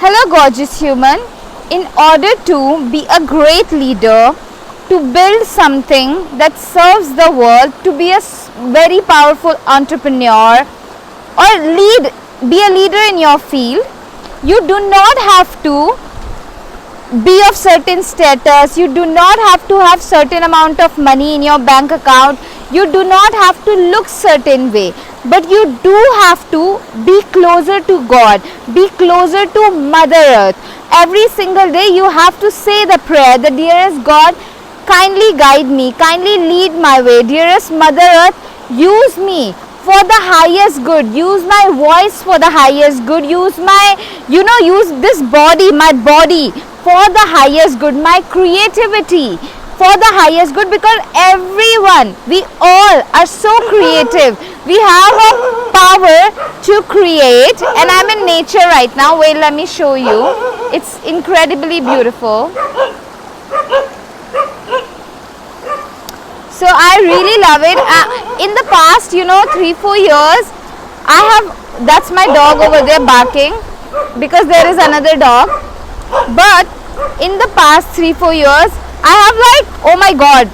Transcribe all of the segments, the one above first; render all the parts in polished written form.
Hello, gorgeous human. In order to be a great leader, to build something that serves the world, to be a very powerful entrepreneur, or be a leader in your field, you do not have to be of certain status. You do not have to have certain amount of money in your bank account. You do not have to look certain way, but you do have to be closer to God, be closer to Mother Earth. Every single day you have to say the prayer, the dearest God, kindly guide me, kindly lead my way. Dearest Mother Earth, use me for the highest good. Use my voice for the highest good. Use use this body, my body, for the highest good. My creativity for the highest good, because everyone, we all are so creative. We have a power to create, and I'm in nature right now. Wait, let me show you. It's incredibly beautiful. So I really love it. In the past, 3-4 years, that's my dog over there barking, because there is another dog. But in the past 3-4 years, I have oh my God,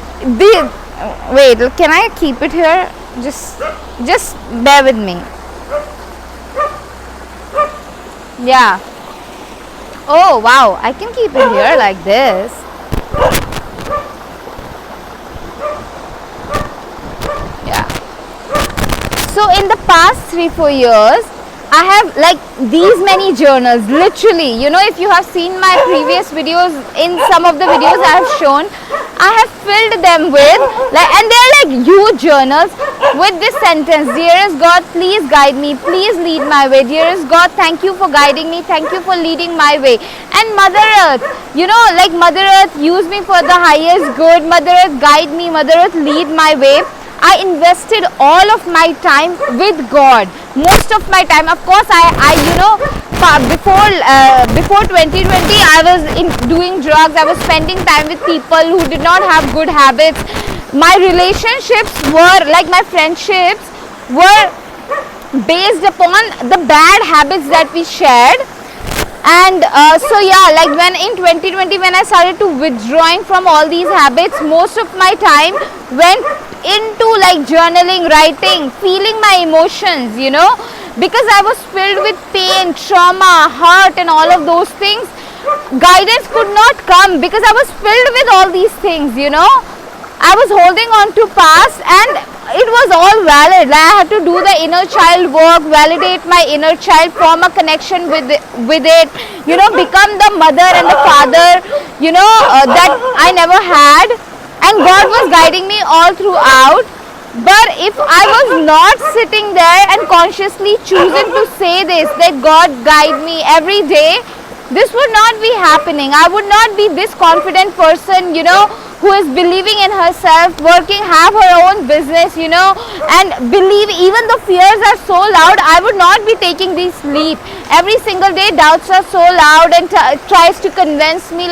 wait, can I keep it here? Just bear with me. Yeah. Oh wow, I can keep it here like this. Yeah. So in the past 3-4 years, I have these many journals, literally. If you have seen my previous videos, in some of the videos I have shown, I have filled them with, and they're huge journals with this sentence: dearest God, please guide me, please lead my way. Dearest God, thank you for guiding me, thank you for leading my way. And Mother Earth, Mother Earth, use me for the highest good. Mother Earth, guide me. Mother Earth, lead my way. I invested all of my time with God. Most of my time, of course, before 2020, I was doing drugs. I was spending time with people who did not have good habits. My relationships were, my friendships were based upon the bad habits that we shared. And when in 2020, when I started to withdrawing from all these habits, most of my time went into journaling, writing, feeling my emotions, because I was filled with pain, trauma, hurt, and all of those things. Guidance could not come because I was filled with all these things, I was holding on to past, and it was all valid. I had to do the inner child work, validate my inner child, form a connection with it, become the mother and the father, that I never had. And God was guiding me all throughout. But if I was not sitting there and consciously choosing to say this, that God guide me every day, this would not be happening. I would not be this confident person, who is believing in herself, working, have her own business, and believe. Even the fears are so loud, I would not be taking this leap. Every single day, doubts are so loud and tries to convince me,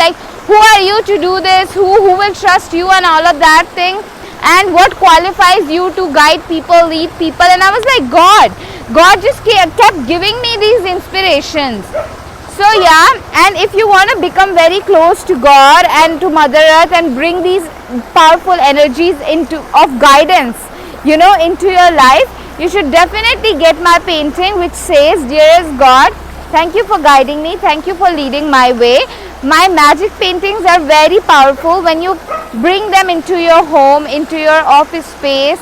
who are you to do this? Who will trust you, and all of that thing? And what qualifies you to guide people, lead people? And I was like, God just kept giving me these inspirations. So and if you want to become very close to God and to Mother Earth and bring these powerful energies of guidance, into your life, you should definitely get my painting, which says, dearest God, thank you for guiding me, thank you for leading my way. My magic paintings are very powerful. When you bring them into your home, into your office space,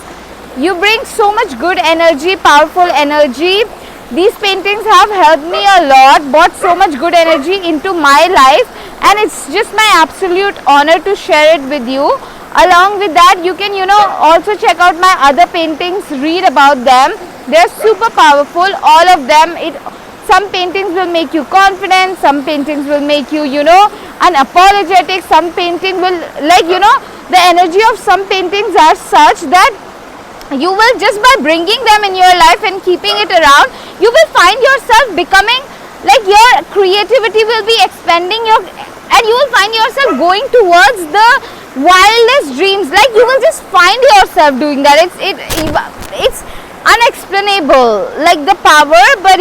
you bring so much good energy, powerful energy. These paintings have helped me a lot, brought so much good energy into my life, and it's just my absolute honor to share it with you. Along with that, you can also check out my other paintings, read about them. They're super powerful, all of them. Some paintings will make you confident, some paintings will make you, unapologetic, some painting will, the energy of some paintings are such that you will, just by bringing them in your life and keeping it around, you will find yourself becoming, your creativity will be expanding, and you will find yourself going towards the wildest dreams. You will just find yourself doing that. It's unexplainable, the power. But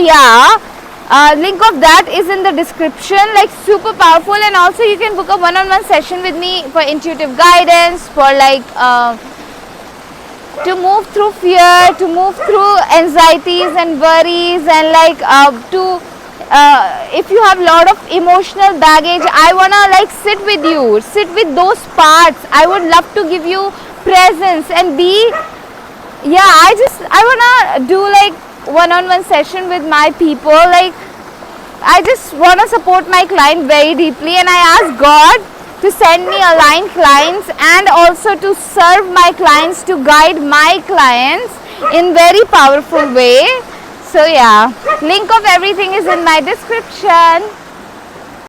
Link of that is in the description, like super powerful. And also you can book a one-on-one session with me for intuitive guidance, for like to move through fear, to move through anxieties and worries, and like if you have a lot of emotional baggage, I wanna like sit with you, sit with those parts. I would love to give you presence and be, yeah, I wanna do like one-on-one session with my people. Like I just wanna support my client very deeply, and I ask God to send me aligned clients, and also to serve my clients, to guide my clients in very powerful way. So yeah, link of everything is in my description.